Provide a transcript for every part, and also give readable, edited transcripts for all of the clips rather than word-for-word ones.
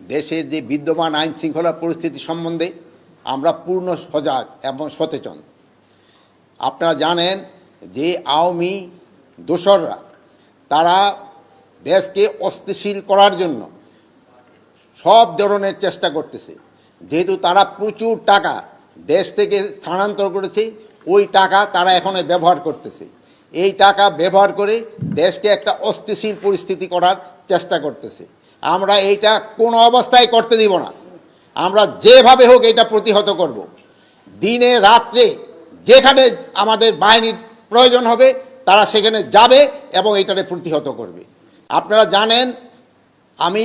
দেশের যে বিদ্যমান আইন শৃঙ্খলা পরিস্থিতি সম্বন্ধে আমরা পূর্ণ সজাগ এবং সচেতন। আপনারা জানেন যে আওয়ামী দোসররা তারা দেশকে অস্থিতিশীল করার জন্য সব ধরনের চেষ্টা করতেছে। যেহেতু তারা প্রচুর টাকা দেশ থেকে স্থানান্তর করেছে, ওই টাকা তারা এখনো ব্যবহার করতেছে। এই টাকা ব্যবহার করে দেশকে একটা অস্থিতিশীল পরিস্থিতি করার চেষ্টা করতেছে। আমরা এইটা কোনো অবস্থায় করতে দিব না। আমরা যেভাবে হোক এটা প্রতিহত করব। দিনে রাত্রে যেখানে আমাদের বাহিনীর প্রয়োজন হবে তারা সেখানে যাবে এবং এটাকে প্রতিহত করবে। আপনারা জানেন, আমি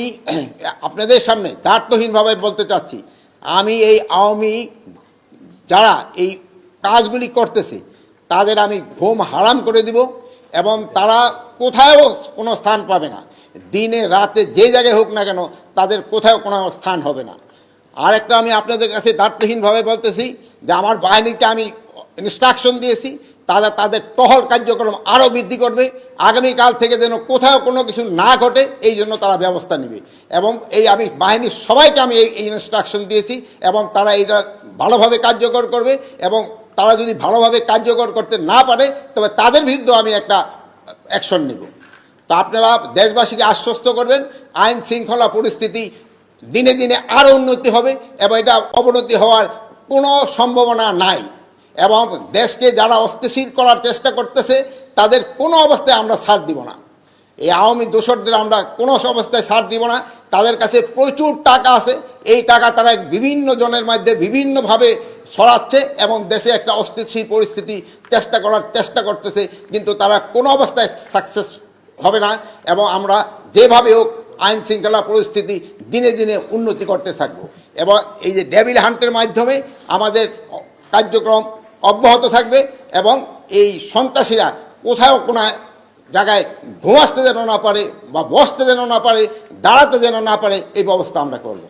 আপনাদের সামনে দায়িত্বহীনভাবে বলতে চাচ্ছি, আমি এই আওয়ামী যারা এই কাজগুলি করতেছে তাদের আমি ঘুম হারাম করে দিব এবং তারা কোথাও কোনো স্থান পাবে না। দিনে রাতে যে জায়গায় হোক না কেন তাদের কোথাও কোনো স্থান হবে না। আর একটা আমি আপনাদের কাছে দায়িত্বহীনভাবে বলতেছি যে আমার বাহিনীকে আমি ইনস্ট্রাকশন দিয়েছি, তারা তাদের টহল কার্যক্রম আরও বৃদ্ধি করবে। আগামীকাল থেকে যেন কোথাও কোনো কিছু না ঘটে এই জন্য তারা ব্যবস্থা নেবে। এবং এই আমি বাহিনীর সবাইকে আমি এই ইনস্ট্রাকশন দিয়েছি এবং তারা এইটা ভালোভাবে কার্যকর করবে। এবং তারা যদি ভালোভাবে কার্যকর করতে না পারে তবে তাদের বিরুদ্ধে আমি একটা অ্যাকশন নেব। তো আপনারা দেশবাসীকে আশ্বস্ত করবেন, আইন শৃঙ্খলা পরিস্থিতি দিনে দিনে আরও উন্নতি হবে এবং এটা অবনতি হওয়ার কোনো সম্ভাবনা নাই। এবং দেশকে যারা অস্থিতিশীল করার চেষ্টা করতেছে তাদের কোনো অবস্থায় আমরা ছাড় দিব না। এই আওয়ামী দোসরদের আমরা কোনো অবস্থায় ছাড় দিব না। তাদের কাছে প্রচুর টাকা আছে, এই টাকা তারা বিভিন্ন জনের মধ্যে বিভিন্নভাবে ছড়াচ্ছে এবং দেশে একটা অস্থিতিশীল পরিস্থিতি চেষ্টা করতেছে, কিন্তু তারা কোনো অবস্থায় সাকসেস হবে না। এবং আমরা যেভাবে হোক আইন শৃঙ্খলা পরিস্থিতি দিনে দিনে উন্নতি করতে থাকবো। এবং এই যে ডেভিল হান্টের মাধ্যমে আমাদের কার্যক্রম অব্যাহত থাকবে এবং এই সন্ত্রাসীরা কোথাও কোনো জায়গায় ঘুমাতে যেন না পারে বা বসতে যেন না পারে, দাঁড়াতে যেন না পারে, এই ব্যবস্থা আমরা করব।